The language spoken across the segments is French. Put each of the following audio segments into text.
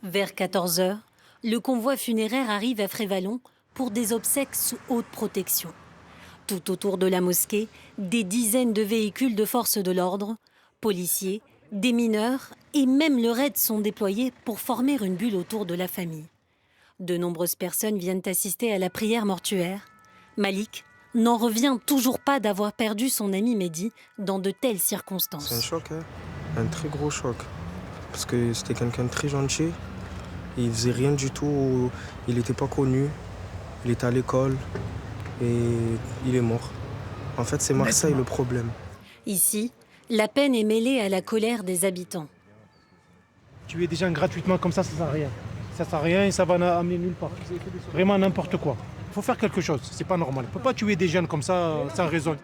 Vers 14 heures, le convoi funéraire arrive à Frévalon pour des obsèques sous haute protection. Tout autour de la mosquée, des dizaines de véhicules de forces de l'ordre, policiers, des mineurs et même le raid sont déployés pour former une bulle autour de la famille. De nombreuses personnes viennent assister à la prière mortuaire. Malik n'en revient toujours pas d'avoir perdu son ami Mehdi dans de telles circonstances. C'est un choc, hein, un très gros choc. Parce que c'était quelqu'un de très gentil. Il faisait rien du tout, il n'était pas connu. Il était à l'école et il est mort. En fait, c'est Marseille le problème. Ici, la peine est mêlée à la colère des habitants. Tuer des gens gratuitement comme ça sert à rien. Ça sert à rien et ça va amener nulle part. Vraiment n'importe quoi. Il faut faire quelque chose, c'est pas normal. On ne peut pas tuer des jeunes comme ça sans raison.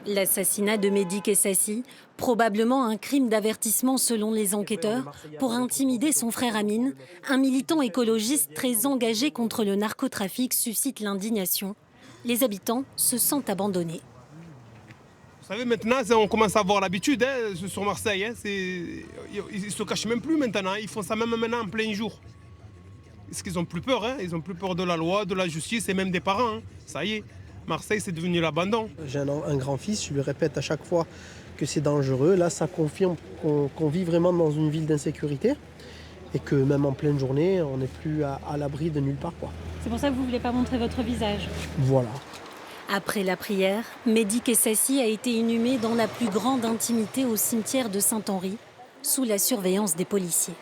L'assassinat de Mehdi Kessassi, probablement un crime d'avertissement selon les enquêteurs, pour intimider son frère Amine, un militant écologiste très engagé contre le narcotrafic, suscite l'indignation. Les habitants se sentent abandonnés. Vous savez, maintenant, on commence à avoir l'habitude sur Marseille. Ils ne se cachent même plus maintenant. Ils font ça même maintenant en plein jour. Parce qu'ils n'ont plus peur. Ils n'ont plus peur de la loi, de la justice et même des parents. Ça y est, Marseille, c'est devenu l'abandon. J'ai un grand-fils, je lui répète à chaque fois que c'est dangereux. Là, ça confirme qu'on vit vraiment dans une ville d'insécurité et que même en pleine journée, on n'est plus à l'abri de nulle part, quoi. C'est pour ça que vous ne voulez pas montrer votre visage. Voilà. Après la prière, Mehdi Kessassi a été inhumé dans la plus grande intimité au cimetière de Saint-Henri, sous la surveillance des policiers.